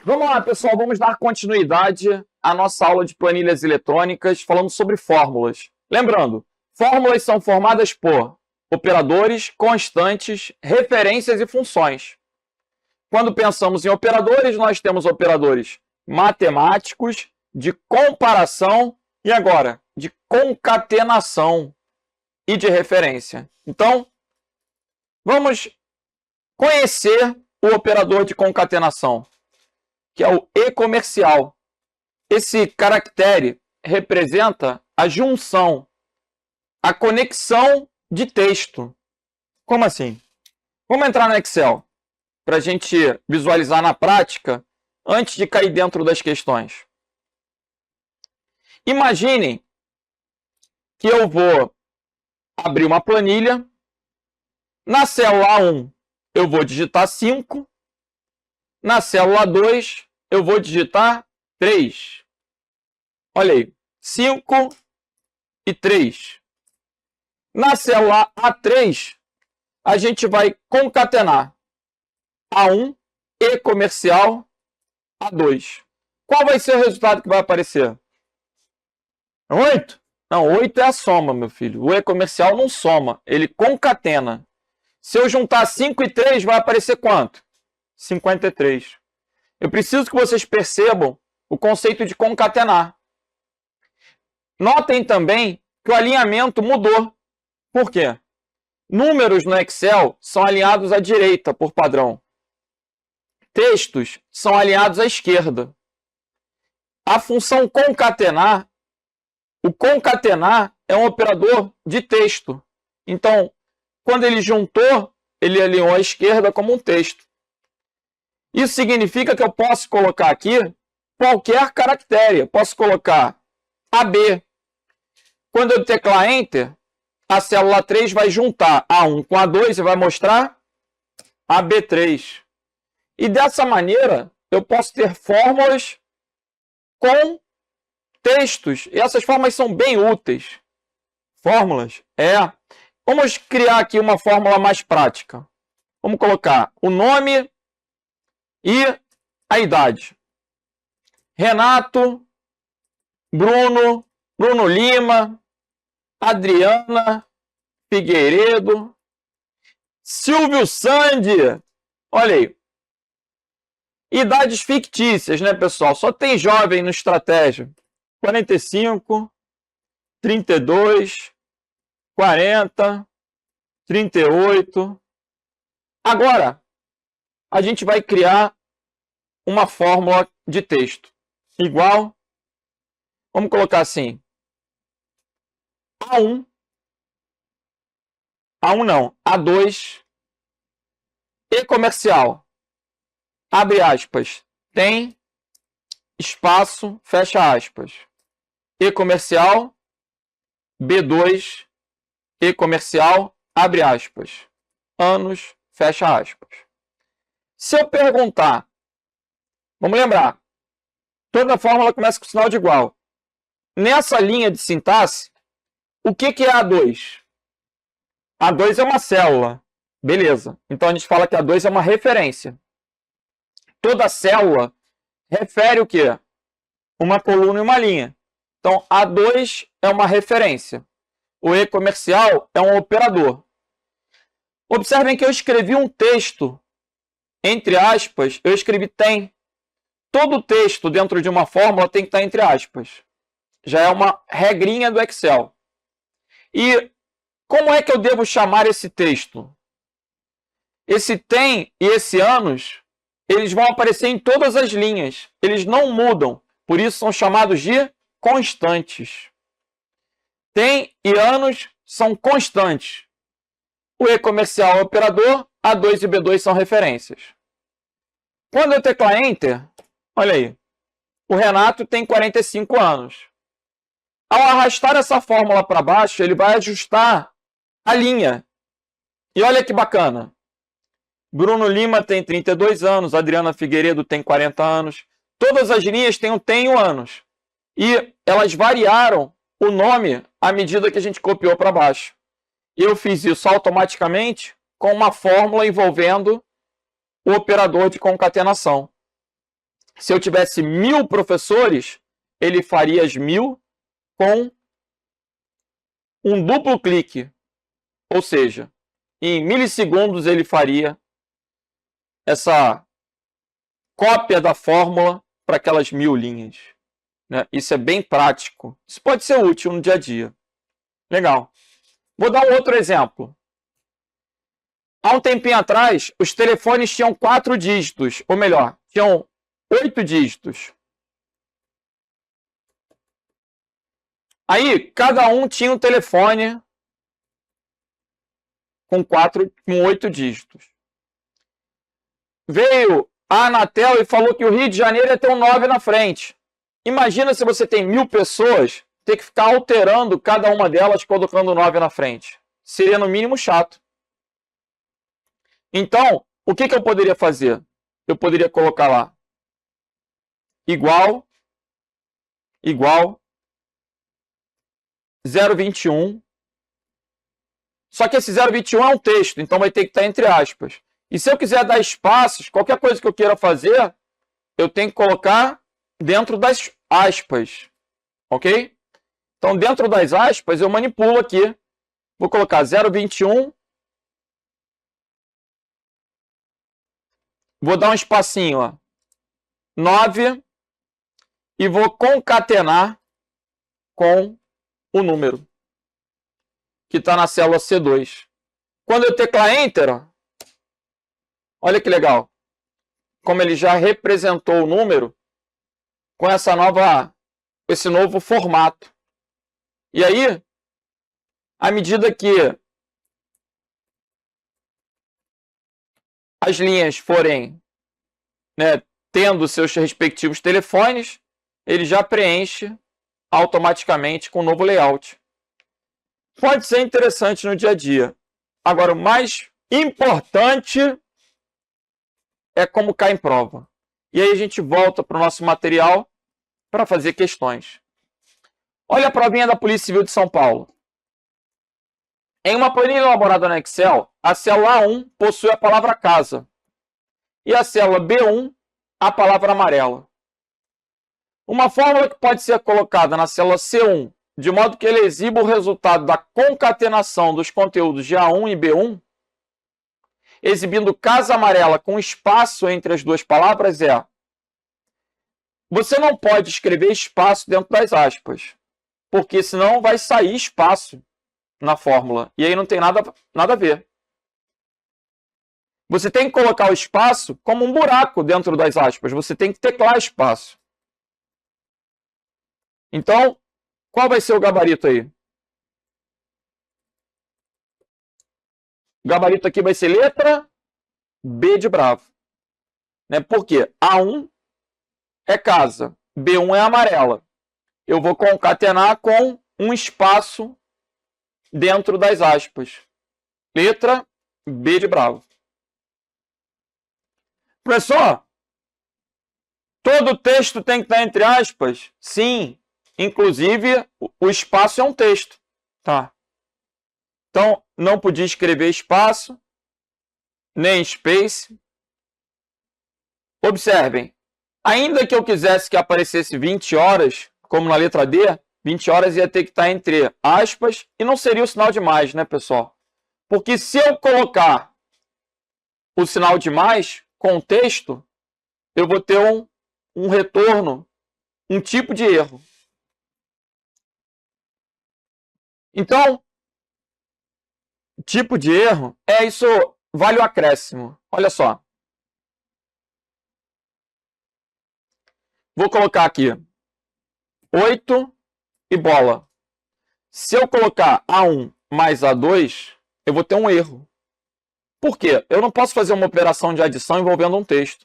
Vamos lá, pessoal, vamos dar continuidade à nossa aula de planilhas eletrônicas falando sobre fórmulas. Lembrando, fórmulas são formadas por operadores, constantes, referências e funções. Quando pensamos em operadores, nós temos operadores matemáticos, de comparação e agora de concatenação e de referência. Então, vamos conhecer o operador de concatenação, que é o e-comercial. Esse caractere representa a junção, a conexão de texto. Como assim? Vamos entrar no Excel para a gente visualizar na prática antes de cair dentro das questões. Imaginem que eu vou abrir uma planilha. Na célula 1 eu vou digitar 5. Na célula 2 eu vou digitar 3. Olha aí, 5 e 3. Na célula A3 a gente vai concatenar A1 e comercial A2. Qual vai ser o resultado que vai aparecer? 8? Não, 8 é a soma, meu filho. O e-comercial não soma, ele concatena. Se eu juntar 5 e 3, vai aparecer quanto? 53. Eu preciso que vocês percebam o conceito de concatenar. Notem também que o alinhamento mudou. Por quê? Números no Excel são alinhados à direita, por padrão. Textos são alinhados à esquerda. A função concatenar, o concatenar é um operador de texto. Então, quando ele juntou, ele alinhou à esquerda como um texto. Isso significa que eu posso colocar aqui qualquer caractere. Eu posso colocar AB. Quando eu teclar Enter, a célula 3 vai juntar A1 com A2 e vai mostrar AB3. E dessa maneira, eu posso ter fórmulas com textos. E essas fórmulas são bem úteis. Fórmulas? Vamos criar aqui uma fórmula mais prática. Vamos colocar o nome e a idade. Renato, Bruno Lima, Adriana Figueiredo, Silvio Sandi. Olha aí. Idades fictícias, né, pessoal? Só tem jovem no estratégia. 45, 32, 40, 38. Agora, a gente vai criar uma fórmula de texto. Igual, vamos colocar assim, A1 não, A2, e-comercial, abre aspas, tem, espaço, fecha aspas, e-comercial, B2, e-comercial, abre aspas, anos, fecha aspas. Se eu perguntar, vamos lembrar, toda fórmula começa com sinal de igual. Nessa linha de sintaxe, o que é A2? A2 é uma célula. Beleza. Então a gente fala que A2 é uma referência. Toda célula refere o quê? Uma coluna e uma linha. Então A2 é uma referência. O e-comercial é um operador. Observem que eu escrevi um texto, entre aspas, eu escrevi tem. Todo texto dentro de uma fórmula tem que estar entre aspas. Já é uma regrinha do Excel. E como é que eu devo chamar esse texto? Esse tem e esse anos, eles vão aparecer em todas as linhas. Eles não mudam. Por isso são chamados de constantes. Tem e anos são constantes. O e-comercial é o operador, A2 e B2 são referências. Quando eu teclar Enter, olha aí, o Renato tem 45 anos. Ao arrastar essa fórmula para baixo, ele vai ajustar a linha. E olha que bacana. Bruno Lima tem 32 anos, Adriana Figueiredo tem 40 anos. Todas as linhas têm o anos. E elas variaram o nome à medida que a gente copiou para baixo. E eu fiz isso automaticamente com uma fórmula envolvendo o operador de concatenação. Se eu tivesse 1000 professores, ele faria as 1000 com um duplo clique. Ou seja, em milissegundos ele faria essa cópia da fórmula para aquelas 1000 linhas. Né? Isso é bem prático. Isso pode ser útil no dia a dia. Legal. Vou dar um outro exemplo. Há um tempinho atrás, os telefones tinham 4 dígitos, ou melhor, tinham 8 dígitos. Aí, cada um tinha um telefone com 8 dígitos. Veio a Anatel e falou que o Rio de Janeiro ia ter um 9 na frente. Imagina se você tem 1000 pessoas, ter que ficar alterando cada uma delas colocando 9 na frente. Seria no mínimo chato. Então, o que eu poderia fazer? Eu poderia colocar lá igual 0,21. Só que esse 0,21 é um texto, então vai ter que estar entre aspas. E se eu quiser dar espaços, qualquer coisa que eu queira fazer, eu tenho que colocar dentro das aspas. Ok? Então, dentro das aspas, eu manipulo aqui. Vou colocar 0,21. Vou dar um espacinho, ó, 9. E vou concatenar com o número que está na célula C2. Quando eu teclar Enter, ó, olha que legal. Como ele já representou o número com esse novo formato. E aí, à medida que as linhas forem, né, tendo seus respectivos telefones, ele já preenche automaticamente com o novo layout. Pode ser interessante no dia a dia. Agora, o mais importante é como cai em prova. E aí a gente volta para o nosso material para fazer questões. Olha a provinha da Polícia Civil de São Paulo. Em uma planilha elaborada no Excel, a célula A1 possui a palavra casa e a célula B1 a palavra amarela. Uma fórmula que pode ser colocada na célula C1, de modo que ele exiba o resultado da concatenação dos conteúdos de A1 e B1, exibindo casa amarela com espaço entre as duas palavras, é: você não pode escrever espaço dentro das aspas, porque senão vai sair espaço na fórmula, e aí não tem nada a ver. Você tem que colocar o espaço como um buraco dentro das aspas, você tem que teclar espaço. Então, qual vai ser o gabarito aí? O gabarito aqui vai ser letra B de bravo. Né? Por quê? A1 é casa, B1 é amarela. Eu vou concatenar com um espaço dentro das aspas. Letra B de bravo. Professor, todo texto tem que estar entre aspas? Sim. Inclusive, o espaço é um texto. Tá? Então, não podia escrever espaço, nem space. Observem, ainda que eu quisesse que aparecesse 20 horas, como na letra D, 20 horas ia ter que estar entre aspas e não seria o sinal de mais, né, pessoal? Porque se eu colocar o sinal de mais com texto, eu vou ter um retorno, um tipo de erro. Então, tipo de erro é isso, vale o acréscimo. Olha só. Vou colocar aqui 8 e bola. Se eu colocar A1 mais A2, eu vou ter um erro. Por quê? Eu não posso fazer uma operação de adição envolvendo um texto.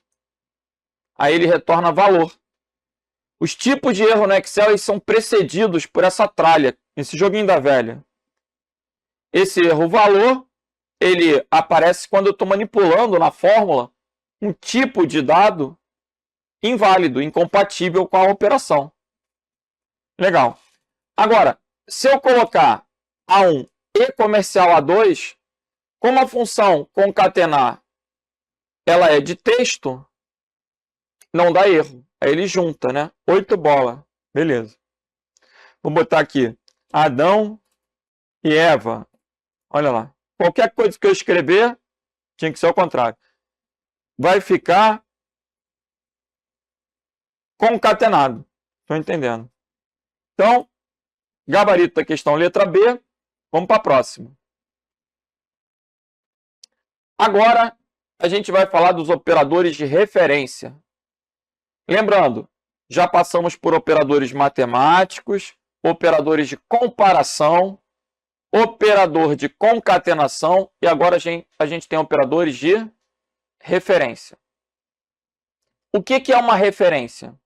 Aí ele retorna valor. Os tipos de erro no Excel eles são precedidos por essa tralha, esse joguinho da velha. Esse erro valor, ele aparece quando eu estou manipulando na fórmula um tipo de dado inválido, incompatível com a operação. Legal. Agora, se eu colocar A1 e comercial A2, como a função concatenar ela é de texto, não dá erro. Aí ele junta, né? 8 bolas. Beleza. Vou botar aqui Adão e Eva. Olha lá. Qualquer coisa que eu escrever, tinha que ser ao contrário. Vai ficar concatenado. Estou entendendo. Então, gabarito da questão letra B. Vamos para a próxima. Agora, a gente vai falar dos operadores de referência. Lembrando, já passamos por operadores matemáticos, operadores de comparação, operador de concatenação e agora a gente tem operadores de referência. O que é uma referência?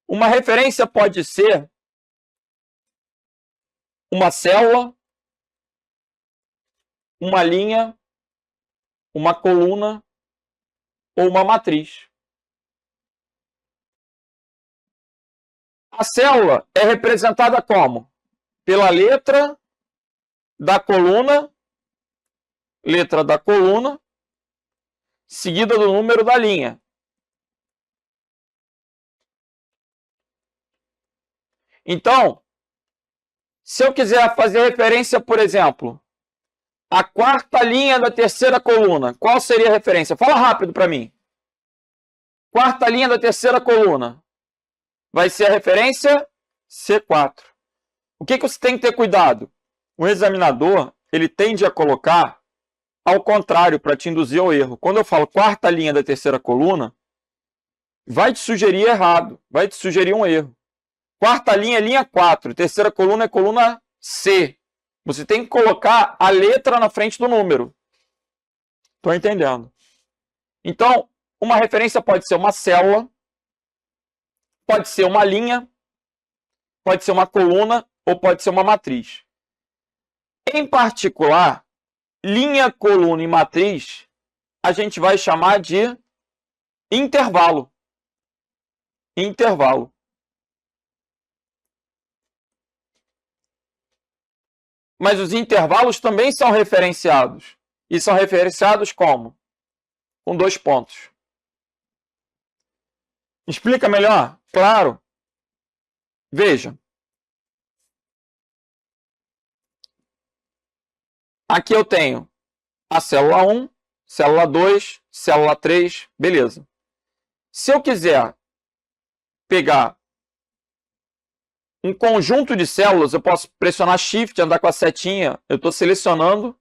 Uma referência pode ser uma célula, uma linha, uma coluna ou uma matriz. A célula é representada como? Pela letra da coluna, seguida do número da linha. Então, se eu quiser fazer referência, por exemplo, à quarta linha da terceira coluna, qual seria a referência? Fala rápido para mim. Quarta linha da terceira coluna. Vai ser a referência C4. O que você tem que ter cuidado? O examinador, ele tende a colocar ao contrário para te induzir ao erro. Quando eu falo quarta linha da terceira coluna, vai te sugerir errado, vai te sugerir um erro. Quarta linha é linha 4, terceira coluna é coluna C. Você tem que colocar a letra na frente do número. Estou entendendo. Então, uma referência pode ser uma célula, pode ser uma linha, pode ser uma coluna ou pode ser uma matriz. Em particular, linha, coluna e matriz, a gente vai chamar de intervalo. Intervalo. Mas os intervalos também são referenciados. E são referenciados como? Com 2 pontos. Explica melhor? Claro. Veja. Aqui eu tenho a célula 1, célula 2, célula 3, beleza. Se eu quiser pegar um conjunto de células, eu posso pressionar Shift, andar com a setinha, eu estou selecionando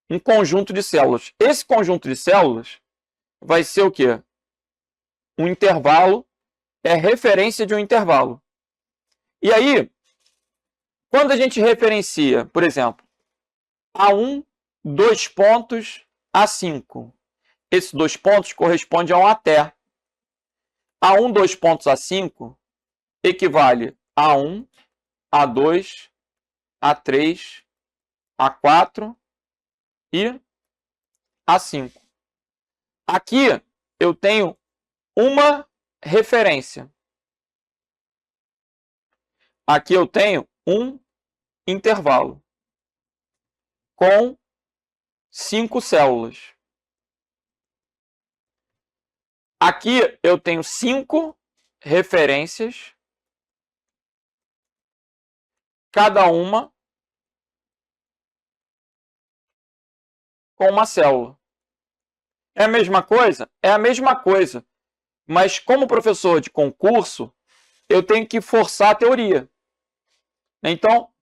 um conjunto de células. Esse conjunto de células vai ser o quê? Um intervalo, é referência de um intervalo. E aí, quando a gente referencia, por exemplo, A1, 2 pontos, A5. Esses 2 pontos correspondem a um até. A1, 2 pontos, A5 equivale a A1, A2, A3, A4 e A5. Aqui eu tenho uma referência. Aqui eu tenho um intervalo com 5 células. Aqui eu tenho 5 referências, cada uma com uma célula. É a mesma coisa? É a mesma coisa. Mas como professor de concurso, eu tenho que forçar a teoria. Então,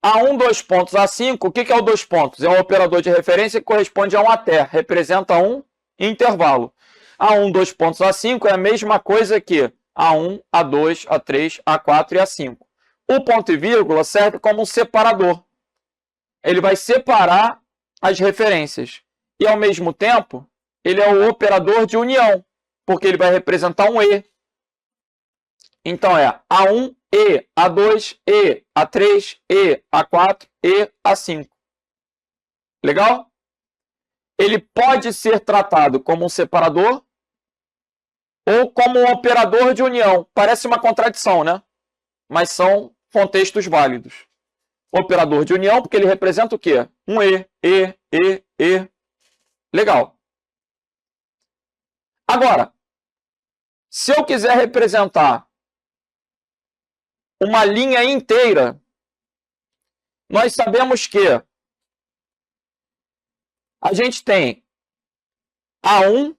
A1, 2 pontos, A5, o que é o 2 pontos? É um operador de referência que corresponde a um até, representa um intervalo. A1, 2 pontos, A5 é a mesma coisa que A1, A2, A3, A4 e A5. O ponto e vírgula serve como um separador. Ele vai separar as referências. E, ao mesmo tempo, ele é o operador de união, porque ele vai representar um E. Então, é A1, E, A2, E, A3, E, A4, E, A5. Legal? Ele pode ser tratado como um separador ou como um operador de união. Parece uma contradição, né? Mas são contextos válidos. Operador de união, porque ele representa o quê? Um E. Legal. Agora, Se eu quiser representar uma linha inteira, nós sabemos que a gente tem A1,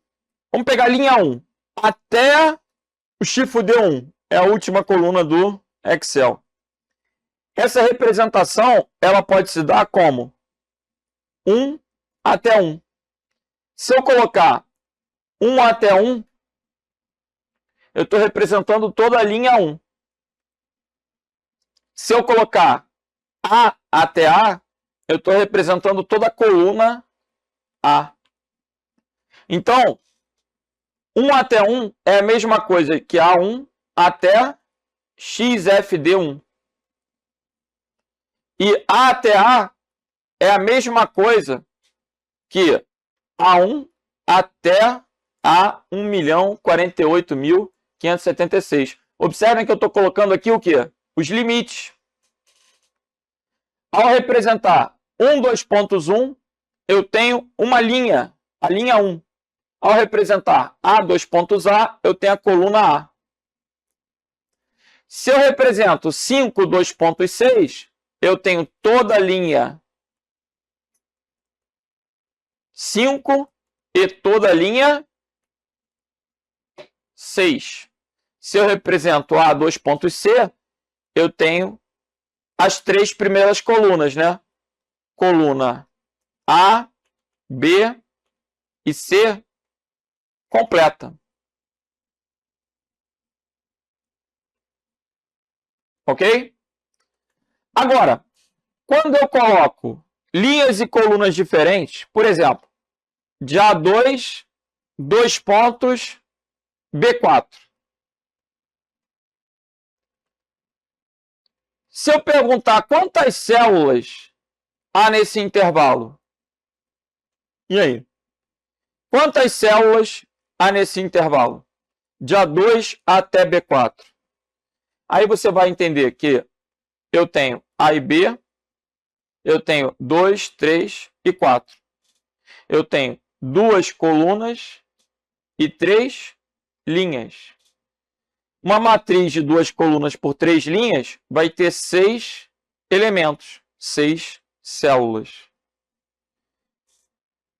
vamos pegar a linha 1, até o chifre D1, é a última coluna do Excel. Essa representação, ela pode se dar como 1 até 1. Se eu colocar 1 até 1, eu estou representando toda a linha 1. Se eu colocar A até A, eu estou representando toda a coluna A. Então, 1 até 1 é a mesma coisa que A1 até XFD1. E A até A é a mesma coisa que A1 até A1.048.576. Observem que eu estou colocando aqui o quê? Os limites. Ao representar 1, 2.1, eu tenho uma linha, a linha 1. Ao representar A, 2.A, eu tenho a coluna A. Se eu represento 5, 2.6, eu tenho toda a linha 5 e toda a linha 6. Se eu represento A, 2.C, eu tenho as 3 primeiras colunas, né? Coluna A, B e C completa. Ok? Agora, quando eu coloco linhas e colunas diferentes, por exemplo, de A2, 2 pontos, B4. Se eu perguntar quantas células há nesse intervalo, e aí? Quantas células há nesse intervalo? De A2 até B4. Aí você vai entender que eu tenho A e B, eu tenho 2, 3 e 4. Eu tenho 2 colunas e 3 linhas. Uma matriz de 2 colunas por 3 linhas vai ter 6 elementos, 6 células.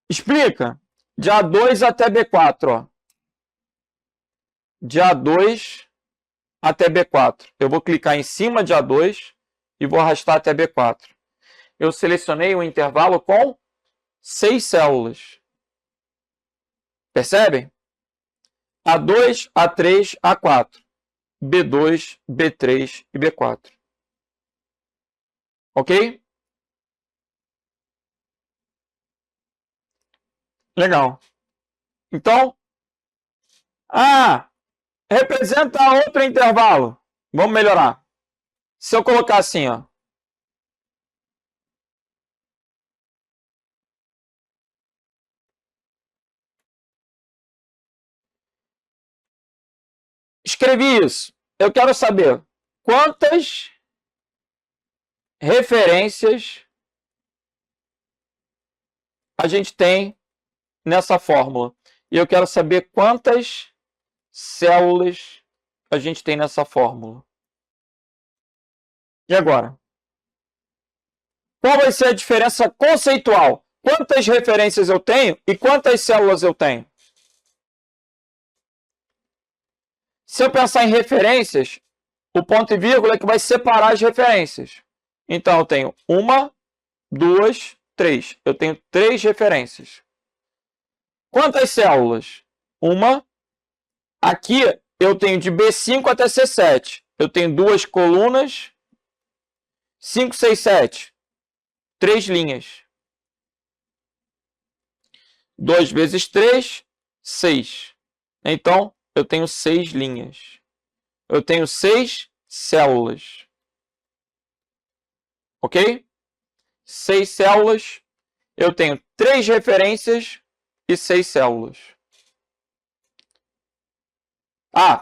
Explica. De A2 até B4. Ó. De A2 até B4. Eu vou clicar em cima de A2 e vou arrastar até B4. Eu selecionei um intervalo com 6 células. Percebem? A2, A3, A4. B2, B3 e B4. Ok? Legal. Então, representa outro intervalo. Vamos melhorar. Se eu colocar assim, ó. Escrevi isso. Eu quero saber quantas referências a gente tem nessa fórmula. E eu quero saber quantas células a gente tem nessa fórmula. E agora? Qual vai ser a diferença conceitual? Quantas referências eu tenho e quantas células eu tenho? Se eu pensar em referências, o ponto e vírgula é que vai separar as referências. Então, eu tenho 1, 2, 3. Eu tenho 3 referências. Quantas células? 1. Aqui eu tenho de B5 até C7. Eu tenho 2 colunas. 5, 6, 7. 3 linhas. 2 vezes 3, 6. Então, eu tenho 6 linhas. Eu tenho 6 células. Ok? 6 células. Eu tenho 3 referências e 6 células.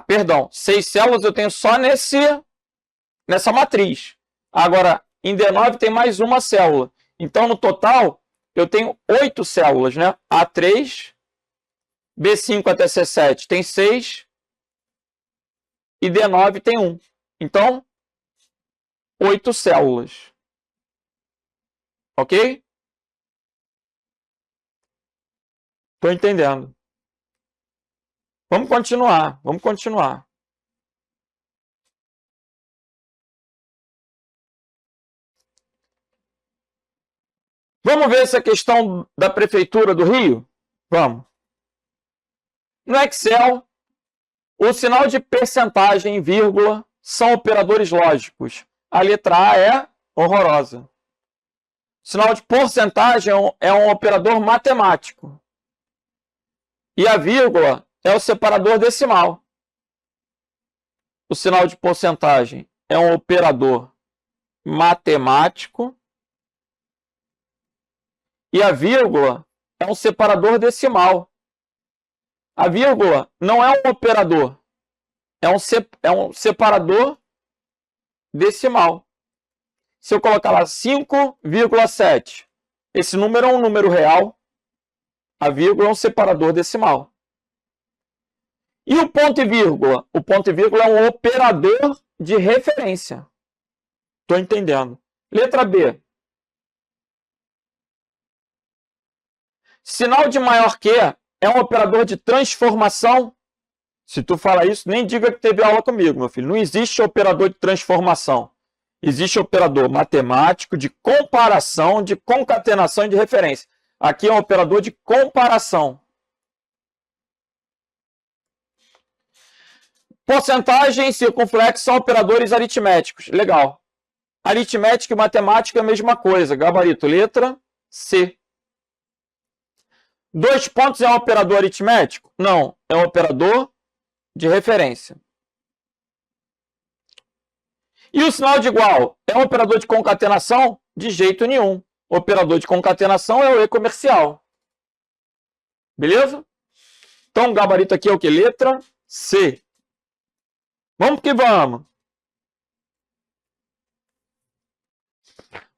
Perdão. 6 células eu tenho só nessa matriz. Agora, em D9 tem mais uma célula. Então, no total, eu tenho 8 células, né? A3, B5 até C7 tem 6, e D9 tem 1. Então, 8 células. Ok? Estou entendendo. Vamos continuar. Vamos continuar. Vamos ver essa questão da Prefeitura do Rio? Vamos. No Excel, o sinal de percentagem, vírgula, são operadores lógicos. A letra A é horrorosa. O sinal de porcentagem é um operador matemático. E a vírgula é o separador decimal. O sinal de porcentagem é um operador matemático. E a vírgula é um separador decimal. A vírgula não é um operador. É um separador decimal. Se eu colocar lá 5,7, esse número é um número real. A vírgula é um separador decimal. E o ponto e vírgula? O ponto e vírgula é um operador de referência. Estou entendendo. Letra B. Sinal de maior que é um operador de transformação. Se tu fala isso, nem diga que teve aula comigo, meu filho. Não existe operador de transformação. Existe operador matemático de comparação, de concatenação e de referência. Aqui é um operador de comparação. Porcentagem e circunflexo são operadores aritméticos. Legal. Aritmética e matemática é a mesma coisa. Gabarito, letra C. 2 pontos é um operador aritmético? Não, é um operador de referência. E o sinal de igual é um operador de concatenação? De jeito nenhum. O operador de concatenação é o E comercial. Beleza? Então o gabarito aqui é o que? Letra C. Vamos que vamos.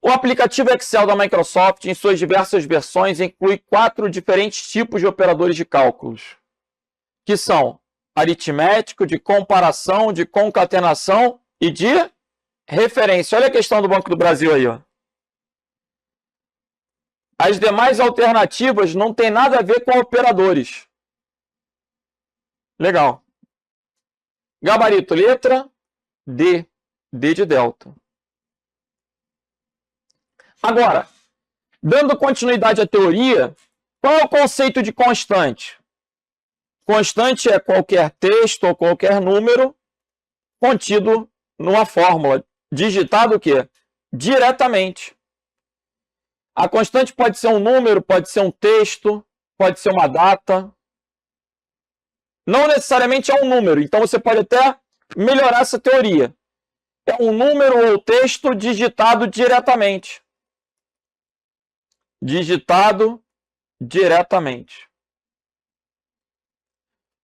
O aplicativo Excel da Microsoft, em suas diversas versões, inclui 4 diferentes tipos de operadores de cálculos, que são aritmético, de comparação, de concatenação e de referência. Olha a questão do Banco do Brasil aí, ó. As demais alternativas não têm nada a ver com operadores. Legal. Gabarito, letra D. D de delta. Agora, dando continuidade à teoria, qual é o conceito de constante? Constante é qualquer texto ou qualquer número contido numa fórmula, digitado o quê? Diretamente. A constante pode ser um número, pode ser um texto, pode ser uma data. Não necessariamente é um número, então você pode até melhorar essa teoria. É um número ou texto digitado diretamente. Digitado diretamente.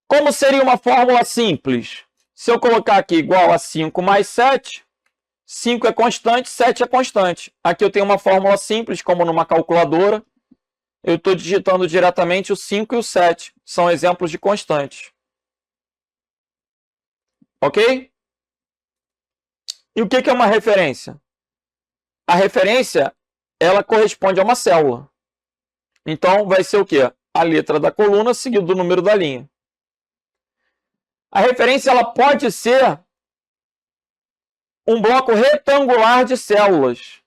Como seria uma fórmula simples? Se eu colocar aqui igual a 5 mais 7, 5 é constante, 7 é constante. Aqui eu tenho uma fórmula simples, como numa calculadora. Eu estou digitando diretamente o 5 e o 7. São exemplos de constantes. Ok? E o que é uma referência? A referência, ela corresponde a uma célula. Então, vai ser o quê? A letra da coluna seguido do número da linha. A referência ela pode ser um bloco retangular de células.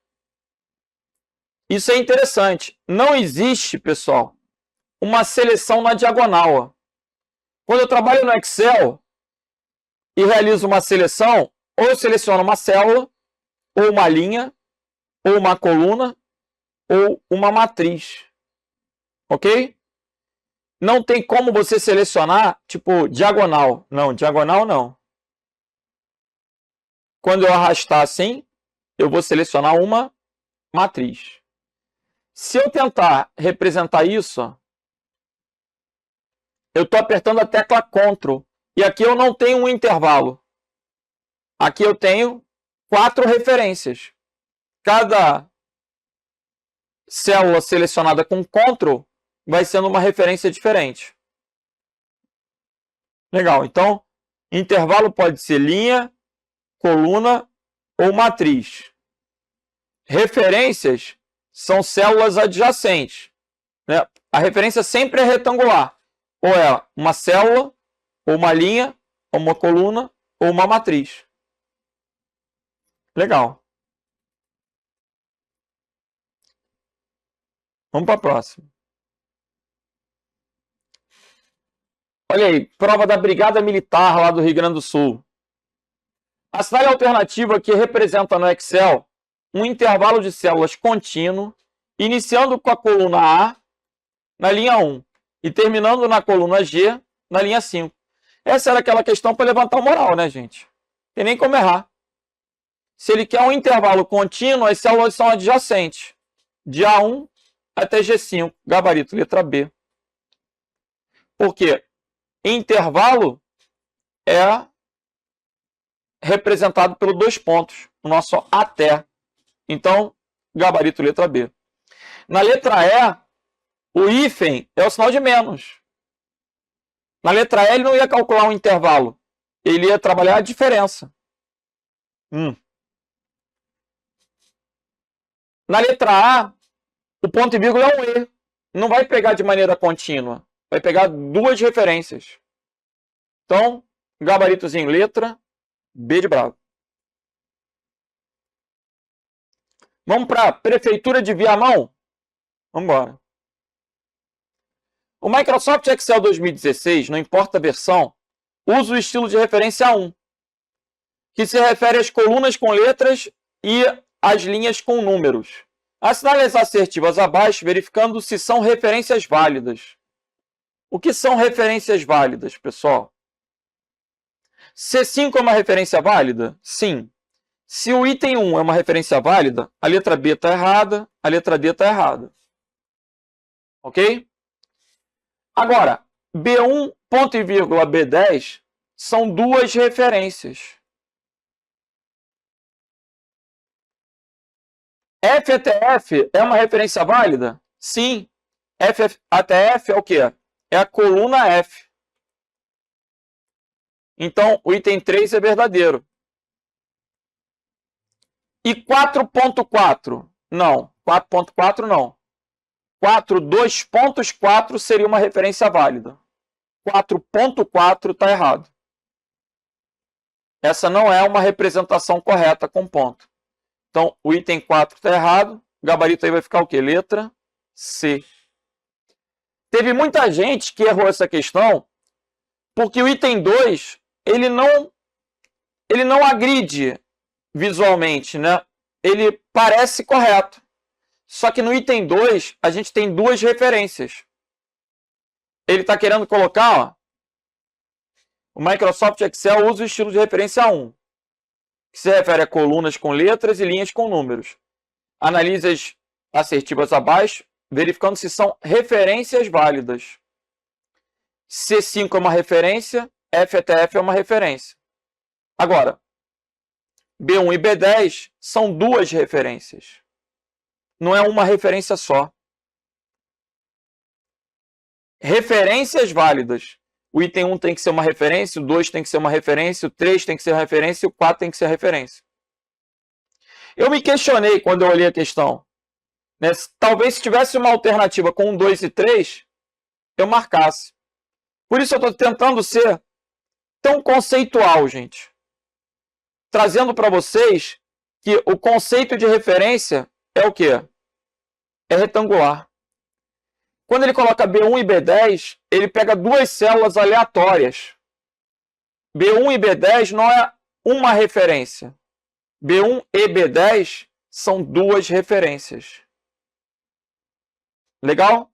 Isso é interessante. Não existe, pessoal, uma seleção na diagonal. Quando eu trabalho no Excel e realizo uma seleção, ou eu seleciono uma célula, ou uma linha, ou uma coluna, ou uma matriz. Ok? Não tem como você selecionar, tipo, diagonal. Não, diagonal não. Quando eu arrastar assim, eu vou selecionar uma matriz. Se eu tentar representar isso, eu estou apertando a tecla Ctrl. E aqui eu não tenho um intervalo. Aqui eu tenho 4 referências. Cada célula selecionada com Ctrl vai sendo uma referência diferente. Legal, então Intervalo pode ser linha, coluna ou matriz. Referências são células adjacentes, né? A referência sempre é retangular. Ou é uma célula, ou uma linha, ou uma coluna, ou uma matriz. Legal. Vamos para a próxima. Olha aí, prova da Brigada Militar lá do Rio Grande do Sul. Assinale a alternativa que representa no Excel um intervalo de células contínuo, iniciando com a coluna A na linha 1 e terminando na coluna G na linha 5. Essa era aquela questão para levantar o moral, né, gente? Tem nem como errar. Se ele quer um intervalo contínuo, as células são adjacentes, de A1 até G5, gabarito, letra B. Por quê? Intervalo é representado pelos 2 pontos, o nosso até. Então, gabarito, letra B. Na letra E, o hífen é o sinal de menos. Na letra E, ele não ia calcular um intervalo. Ele ia trabalhar a diferença. Na letra A, o ponto e vírgula é um E. Não vai pegar de maneira contínua. Vai pegar 2 referências. Então, gabaritozinho, letra B de bravo. Vamos para a Prefeitura de Viamão? Vamos embora. O Microsoft Excel 2016, não importa a versão, usa o estilo de referência 1, que se refere às colunas com letras e às linhas com números. Assinale as assertivas abaixo, verificando se são referências válidas. O que são referências válidas, pessoal? C5 é uma referência válida? Sim. Se o item 1 é uma referência válida, a letra B está errada, a letra D está errada. Ok? Agora, B1, ponto e vírgula, B10 são 2 referências. F até F é uma referência válida? Sim. F até F é o quê? É a coluna F. Então, o item 3 é verdadeiro. E 4.4? Não. 4.4 não. 4, 2.4 seria uma referência válida. 4.4 está errado. Essa não é uma representação correta com ponto. Então, o item 4 está errado. O gabarito aí vai ficar o quê? Letra C. Teve muita gente que errou essa questão porque o item 2 ele não agride visualmente, né? Ele parece correto. Só que no item 2 a gente tem 2 referências. Ele está querendo colocar, ó, o Microsoft Excel usa o estilo de referência 1, que se refere a colunas com letras e linhas com números. Analise as assertivas abaixo, verificando se são referências válidas. C5 é uma referência, F até F é uma referência. Agora, B1 e B10 são 2 referências. Não é uma referência só. Referências válidas. O item 1 tem que ser uma referência, o 2 tem que ser uma referência, o 3 tem que ser uma referência e o 4 tem que ser referência. Eu me questionei quando eu olhei a questão. Né? Talvez se tivesse uma alternativa com 1, 2 e 3, eu marcasse. Por isso eu estou tentando ser tão conceitual, gente. Trazendo para vocês que o conceito de referência é o quê? É retangular. Quando ele coloca B1 e B10, ele pega 2 células aleatórias. B1 e B10 não é uma referência. B1 e B10 são 2 referências. Legal?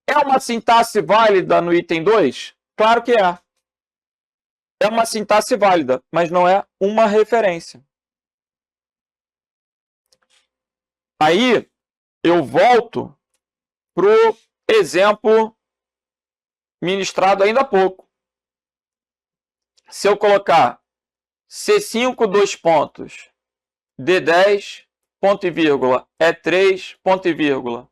É uma sintaxe válida no item 2? Claro que é. É uma sintaxe válida, mas não é uma referência. Aí, eu volto para o exemplo ministrado ainda há pouco. Se eu colocar C5, 2 pontos, D10, ponto e vírgula, E3, ponto e vírgula,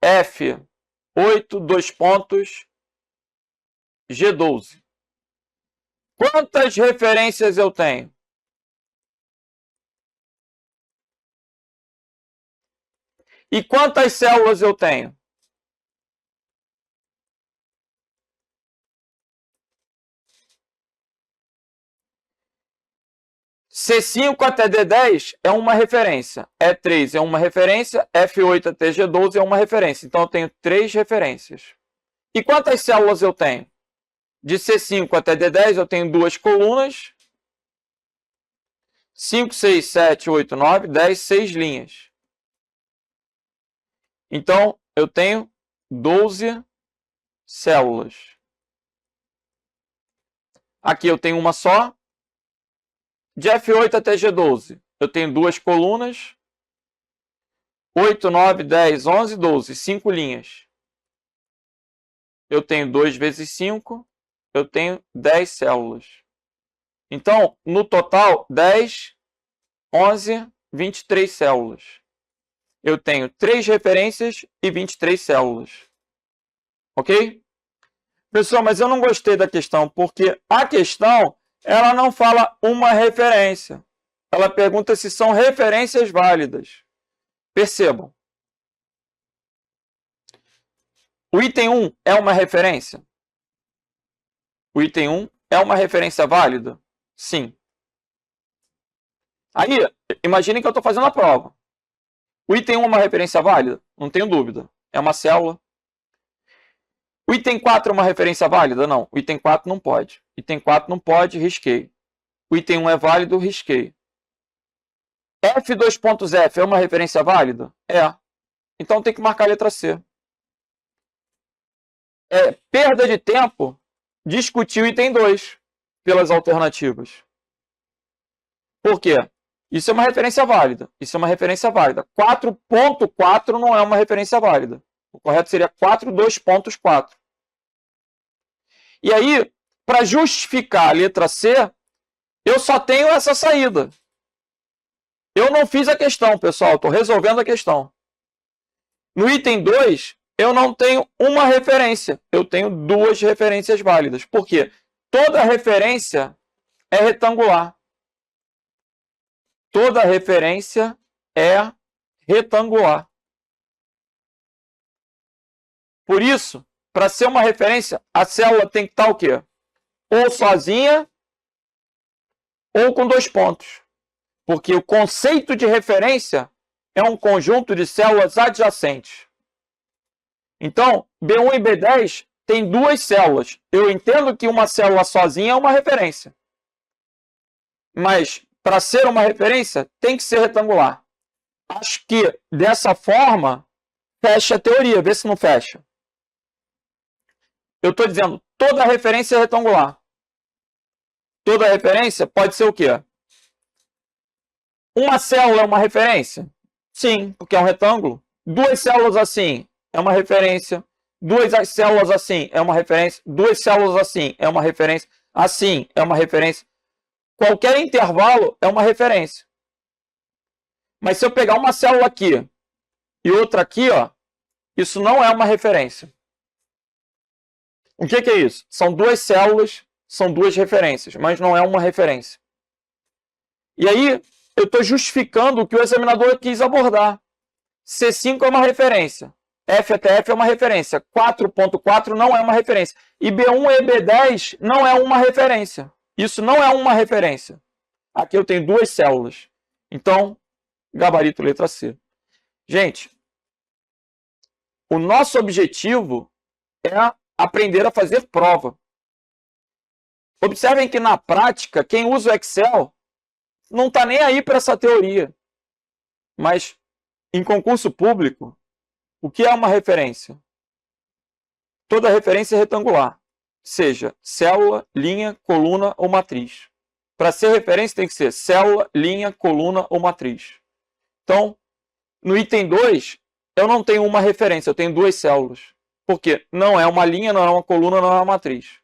F8, 2 pontos, G12. Quantas referências eu tenho? E quantas células eu tenho? C5 até D10 é uma referência. E3 é uma referência. F8 até G12 é uma referência. Então, eu tenho 3 referências. E quantas células eu tenho? De C5 até D10, eu tenho 2 colunas. 5, 6, 7, 8, 9, 10, 6 linhas. Então, eu tenho 12 células. Aqui eu tenho uma só. De F8 até G12, eu tenho 2 colunas. 8, 9, 10, 11, 12. 5 linhas. Eu tenho 2 vezes 5. Eu tenho 10 células. Então, no total, 10, 11, 23 células. Eu tenho 3 referências e 23 células. Ok? Pessoal, mas eu não gostei da questão, porque a questão, ela não fala uma referência. Ela pergunta se são referências válidas. Percebam. O item 1 é uma referência? O item 1 é uma referência válida? Sim. Aí, imaginem que eu estou fazendo a prova. O item 1 é uma referência válida? Não tenho dúvida. É uma célula. O item 4 é uma referência válida? Não. O item 4 não pode. Item 4 não pode, risquei. O item 1 é válido, risquei. F2.F é uma referência válida? É. Então tem que marcar a letra C. É perda de tempo discutir o item 2 pelas alternativas. Por quê? Isso é uma referência válida. Isso é uma referência válida. 4.4 não é uma referência válida. O correto seria 4.2.4. E aí, para justificar a letra C, eu só tenho essa saída. Eu não fiz a questão, pessoal. Estou resolvendo a questão. No item 2, eu não tenho uma referência. Eu tenho 2 referências válidas. Por quê? Toda referência é retangular. Toda referência é retangular. Por isso, para ser uma referência, a célula tem que estar o quê? Ou sozinha, ou com 2 pontos. Porque o conceito de referência é um conjunto de células adjacentes. Então, B1 e B10 tem 2 células. Eu entendo que uma célula sozinha é uma referência. Mas, para ser uma referência, tem que ser retangular. Acho que, dessa forma, fecha a teoria. Vê se não fecha. Eu estou dizendo, toda referência é retangular. Toda referência pode ser o quê? Uma célula é uma referência? Sim, porque é um retângulo. 2 células assim é uma referência. 2 células assim é uma referência. 2 células assim é uma referência. Assim é uma referência. Qualquer intervalo é uma referência. Mas se eu pegar uma célula aqui e outra aqui, ó, isso não é uma referência. O que é isso? São 2 células, são 2 referências, mas não é uma referência. E aí, eu estou justificando o que o examinador quis abordar. C5 é uma referência. F até F é uma referência. 4.4 não é uma referência. E B1 e B10 não é uma referência. Isso não é uma referência. Aqui eu tenho 2 células. Então, gabarito letra C. Gente, o nosso objetivo é aprender a fazer prova. Observem que na prática, quem usa o Excel não está nem aí para essa teoria. Mas, em concurso público, o que é uma referência? Toda referência é retangular. Seja célula, linha, coluna ou matriz. Para ser referência tem que ser célula, linha, coluna ou matriz. Então, no item 2, eu não tenho uma referência, eu tenho 2 células. Por quê? Não é uma linha, não é uma coluna, não é uma matriz.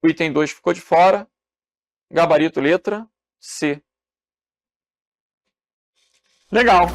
O item 2 ficou de fora. Gabarito letra C. Legal.